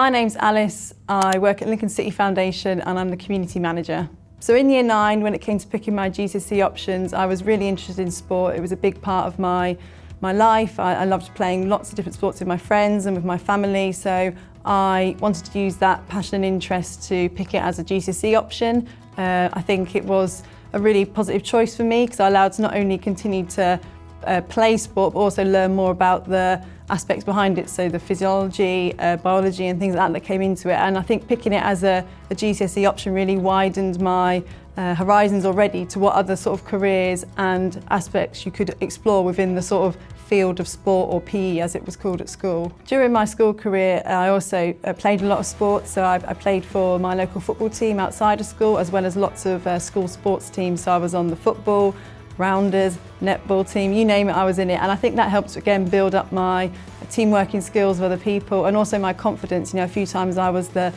my name's Alice. I work at Lincoln City Foundation and I'm the community manager. So in year 9, when it came to picking my GCSE options, I was really interested in sport. It was a big part of my life. I loved playing lots of different sports with my friends and with my family, so I wanted to use that passion and interest to pick it as a GCSE option. I think it was a really positive choice for me because I allowed to not only continue to play sport but also learn more about the aspects behind it, so the physiology, biology and things like that came into it. And I think picking it as a GCSE option really widened my horizons already to what other sort of careers and aspects you could explore within the sort of field of sport, or PE as it was called at school. During my school career I also played a lot of sports, so I played for my local football team outside of school as well as lots of school sports teams, so I was on the football, rounders, netball team, you name it, I was in it, and I think that helps again build up my team working skills with other people and also my confidence. You know, a few times I was the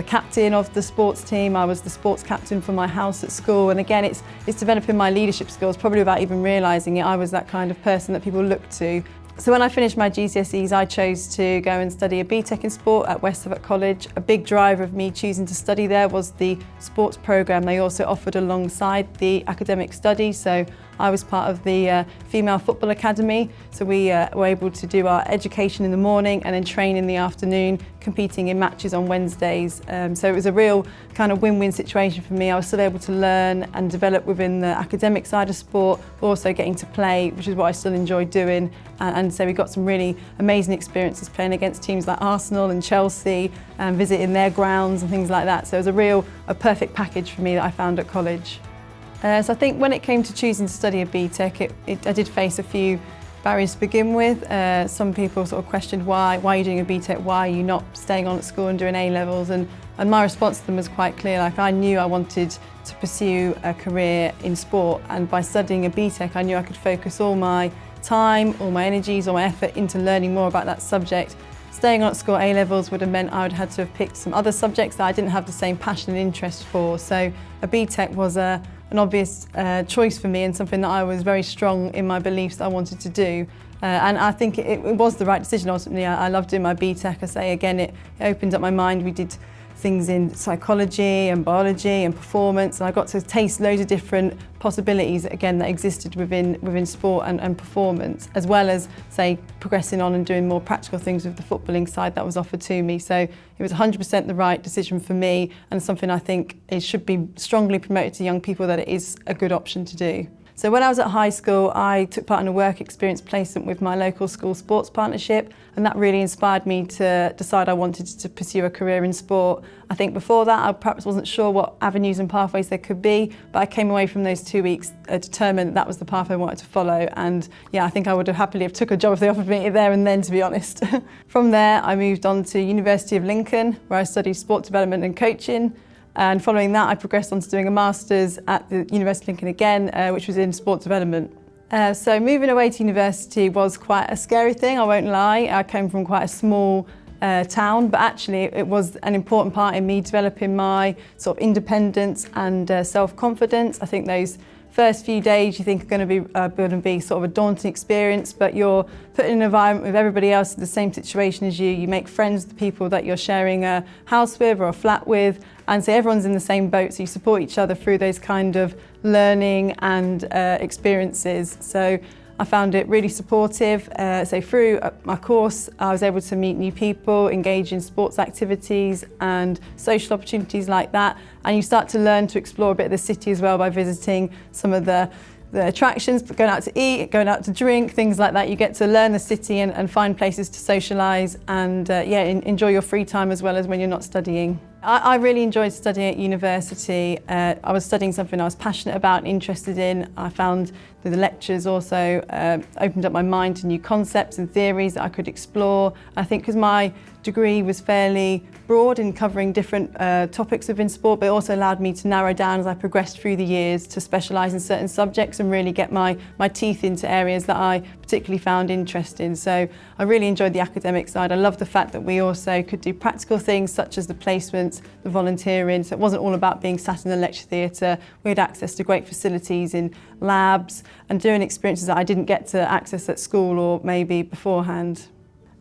captain of the sports team, I was the sports captain for my house at school, and again it's developing my leadership skills probably without even realising it. I was that kind of person that people looked to. So when I finished my GCSEs, I chose to go and study a BTEC in sport at West Suffolk College. A big driver of me choosing to study there was the sports programme they also offered alongside the academic study. So I was part of the Female Football Academy, so we were able to do our education in the morning and then train in the afternoon, competing in matches on Wednesdays. So it was a real kind of win-win situation for me. I was still able to learn and develop within the academic side of sport, but also getting to play, which is what I still enjoy doing. And so we got some really amazing experiences playing against teams like Arsenal and Chelsea and visiting their grounds and things like that. So it was a perfect package for me that I found at college. So I think when it came to choosing to study a BTEC, I did face a few barriers to begin with. Some people sort of questioned why are you doing a BTEC, why are you not staying on at school and doing A-levels, and my response to them was quite clear. Like, I knew I wanted to pursue a career in sport, and by studying a BTEC I knew I could focus all my time, all my energies, all my effort into learning more about that subject. Staying on at school A-levels would have meant I would have had to have picked some other subjects that I didn't have the same passion and interest for, so a BTEC was an obvious choice for me and something that I was very strong in my beliefs that I wanted to do. And I think it was the right decision ultimately. I loved doing my BTEC. I say again, it opened up my mind. We did things in psychology and biology and performance, and I got to taste loads of different possibilities again that existed within sport and performance, as well as say progressing on and doing more practical things with the footballing side that was offered to me. So it was 100% the right decision for me, and something I think it should be strongly promoted to young people that it is a good option to do. So when I was at high school, I took part in a work experience placement with my local school sports partnership, and that really inspired me to decide I wanted to pursue a career in sport. I think before that I perhaps wasn't sure what avenues and pathways there could be, but I came away from those 2 weeks determined that was the path I wanted to follow, and yeah, I think I would have happily have took a job if they offered me it there and then, to be honest. From there I moved on to University of Lincoln, where I studied sport development and coaching. And following that, I progressed on to doing a master's at the University of Lincoln again, which was in sport development. So moving away to university was quite a scary thing, I won't lie. I came from quite a small town, but actually it was an important part in me developing my sort of independence and self-confidence. I think those first few days you think are going to be sort of a daunting experience, but you're put in an environment with everybody else in the same situation as you. You make friends with the people that you're sharing a house with or a flat with, and so everyone's in the same boat, so you support each other through those kind of learning and experiences. So I found it really supportive. So through my course I was able to meet new people, engage in sports activities and social opportunities like that, and you start to learn to explore a bit of the city as well by visiting some of the attractions, going out to eat, going out to drink, things like that. You get to learn the city and find places to socialise and enjoy your free time as well as when you're not studying. I really enjoyed studying at university. I was studying something I was passionate about and interested in. I found that the lectures also opened up my mind to new concepts and theories that I could explore. I think because my degree was fairly broad in covering different topics within sport, but it also allowed me to narrow down as I progressed through the years to specialise in certain subjects and really get my teeth into areas that I particularly found interesting. So I really enjoyed the academic side. I loved the fact that we also could do practical things such as the placements, the volunteering, so it wasn't all about being sat in the lecture theatre. We had access to great facilities in labs and doing experiences that I didn't get to access at school or maybe beforehand.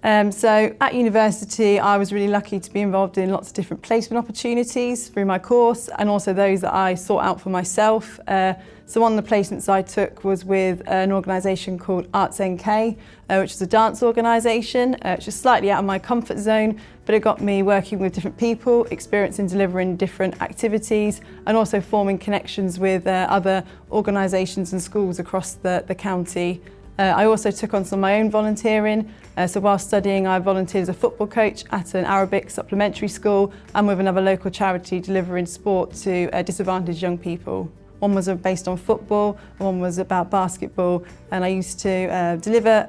So at university, I was really lucky to be involved in lots of different placement opportunities through my course, and also those that I sought out for myself. So one of the placements I took was with an organisation called Arts NK, which is a dance organisation, which is slightly out of my comfort zone, but it got me working with different people, experiencing delivering different activities, and also forming connections with other organisations and schools across the county. I also took on some of my own volunteering. So while studying, I volunteered as a football coach at an Arabic supplementary school and with another local charity delivering sport to disadvantaged young people. One was based on football, and one was about basketball, and I used to deliver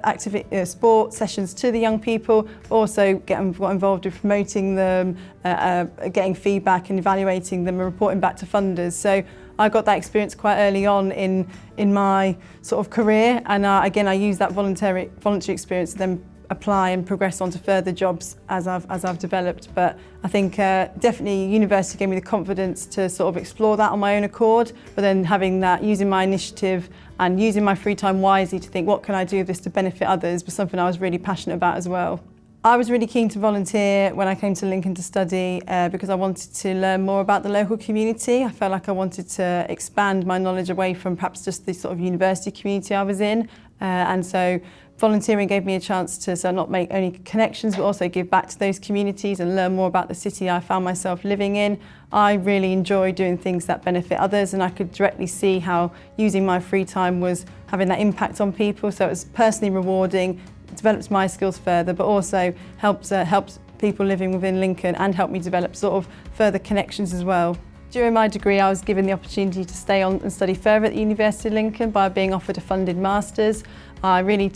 sport sessions to the young people, but also got involved with promoting them, getting feedback and evaluating them and reporting back to funders. So I got that experience quite early on in my sort of career, and again I used that voluntary experience to then apply and progress on to further jobs as I've developed. But I think definitely university gave me the confidence to sort of explore that on my own accord, but then having that, using my initiative and using my free time wisely to think what can I do with this to benefit others was something I was really passionate about as well. I was really keen to volunteer when I came to Lincoln to study because I wanted to learn more about the local community. I felt like I wanted to expand my knowledge away from perhaps just the sort of university community I was in. And so volunteering gave me a chance to not make only connections but also give back to those communities and learn more about the city I found myself living in. I really enjoy doing things that benefit others, and I could directly see how using my free time was having that impact on people. So it was personally rewarding, develops my skills further, but also helps people living within Lincoln and helped me develop sort of further connections as well. During my degree, I was given the opportunity to stay on and study further at the University of Lincoln by being offered a funded Masters. I really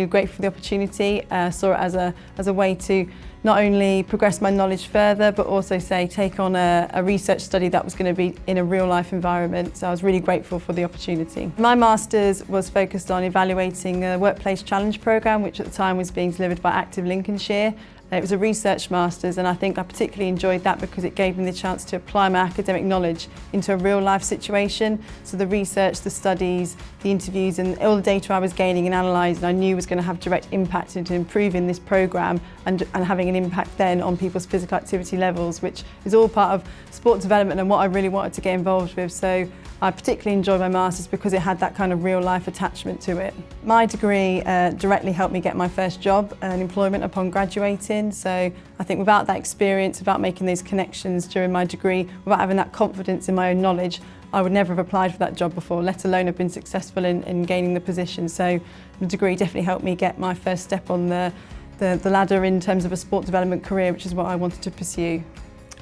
grateful for the opportunity, saw it as a way to not only progress my knowledge further, but also take on a research study that was going to be in a real life environment. So I was really grateful for the opportunity. My Masters was focused on evaluating a Workplace Challenge programme, which at the time was being delivered by Active Lincolnshire. It was a research Masters, and I think I particularly enjoyed that because it gave me the chance to apply my academic knowledge into a real life situation. So the research, the studies, the interviews and all the data I was gaining and analysing I knew was going to have direct impact into improving this programme and having an impact then on people's physical activity levels, which is all part of sport development and what I really wanted to get involved with. So I particularly enjoyed my Masters because it had that kind of real life attachment to it. My degree directly helped me get my first job and employment upon graduating. So I think without that experience, without making those connections during my degree, without having that confidence in my own knowledge, I would never have applied for that job before, let alone have been successful in gaining the position. So the degree definitely helped me get my first step on the ladder in terms of a sport development career, which is what I wanted to pursue.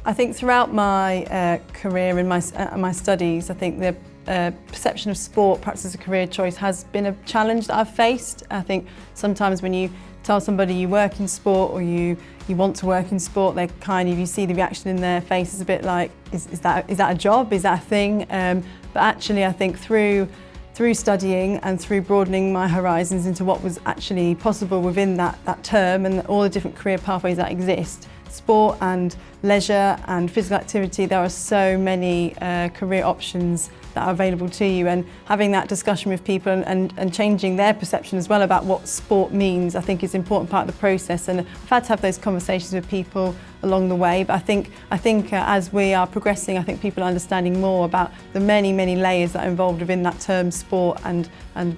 I think throughout my career and my studies, I think the perception of sport, perhaps as a career choice, has been a challenge that I've faced. I think sometimes when you tell somebody you work in sport or you want to work in sport, they you see the reaction in their face is a bit like, is that a job? Is that a thing? But actually, I think through studying and through broadening my horizons into what was actually possible within that term and all the different career pathways that exist, sport and leisure and physical activity, there are so many career options that are available to you, and having that discussion with people and changing their perception as well about what sport means, I think is an important part of the process. And I've had to have those conversations with people along the way, but I think as we are progressing, I think people are understanding more about the many layers that are involved within that term sport and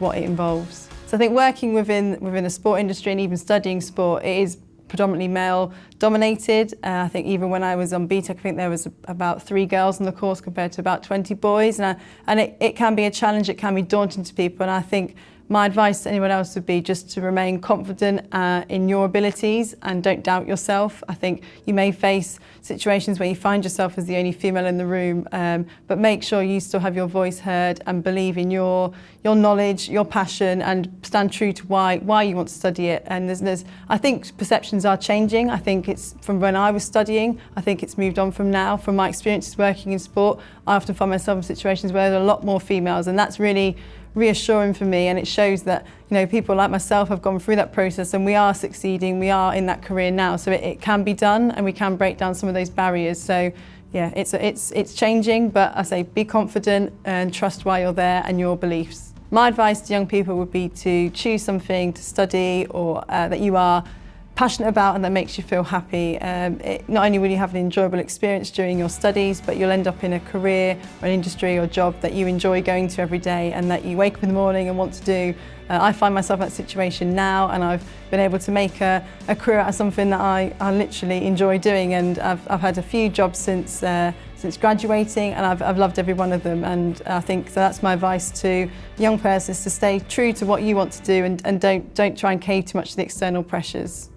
what it involves. So I think working within a sport industry and even studying sport, it is predominantly male dominated. I think even when I was on BTEC, I think there was about 3 girls on the course compared to about 20 boys. And it can be a challenge, it can be daunting to people. And I think my advice to anyone else would be just to remain confident in your abilities and don't doubt yourself. I think you may face situations where you find yourself as the only female in the room, but make sure you still have your voice heard and believe in your knowledge, your passion, and stand true to why you want to study it. And I think perceptions are changing. I think it's from when I was studying, I think it's moved on from now. From my experiences working in sport, I often find myself in situations where there are a lot more females, and that's really reassuring for me, and it shows that people like myself have gone through that process and we are succeeding, we are in that career now, so it can be done and we can break down some of those barriers. So yeah, it's changing, but I say be confident and trust why you're there and your beliefs. My advice to young people would be to choose something to study or that you are passionate about and that makes you feel happy. Not only will you have an enjoyable experience during your studies, but you'll end up in a career or an industry or job that you enjoy going to every day and that you wake up in the morning and want to do. I find myself in that situation now, and I've been able to make a career out of something that I literally enjoy doing, and I've had a few jobs since graduating, and I've loved every one of them. And I think so that's my advice to young persons, to stay true to what you want to do and don't try and cave too much to the external pressures.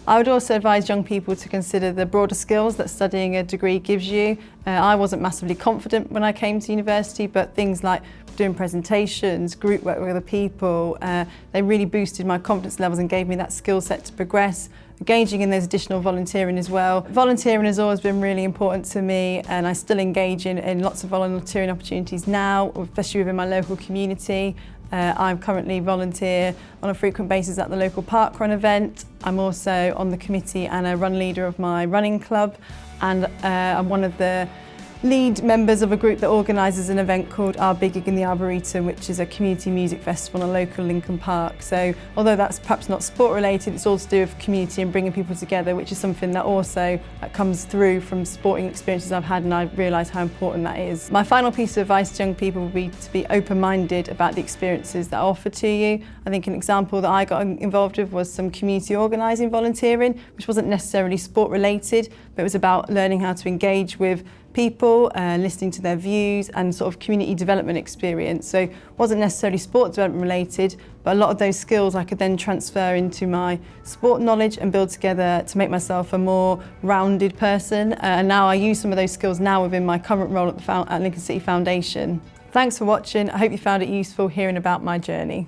I would also advise young people to consider the broader skills that studying a degree gives you. I wasn't massively confident when I came to university, but things like doing presentations, group work with other people, they really boosted my confidence levels and gave me that skill set to progress. Engaging in those additional volunteering as well. Volunteering has always been really important to me, and I still engage in lots of volunteering opportunities now, especially within my local community. I currently volunteer on a frequent basis at the local park run event. I'm also on the committee and a run leader of my running club, and I'm one of the lead members of a group that organises an event called Our Big Gig in the Arboretum, which is a community music festival in a local Lincoln Park. So although that's perhaps not sport related, it's all to do with community and bringing people together, which is something that also comes through from sporting experiences I've had, and I realise how important that is. My final piece of advice to young people would be to be open-minded about the experiences that are offered to you. I think an example that I got involved with was some community organising volunteering, which wasn't necessarily sport related, but it was about learning how to engage with people, listening to their views, and sort of community development experience. So it wasn't necessarily sport development related, but a lot of those skills I could then transfer into my sport knowledge and build together to make myself a more rounded person. And now I use some of those skills now within my current role at Lincoln City Foundation. Thanks for watching. I hope you found it useful hearing about my journey.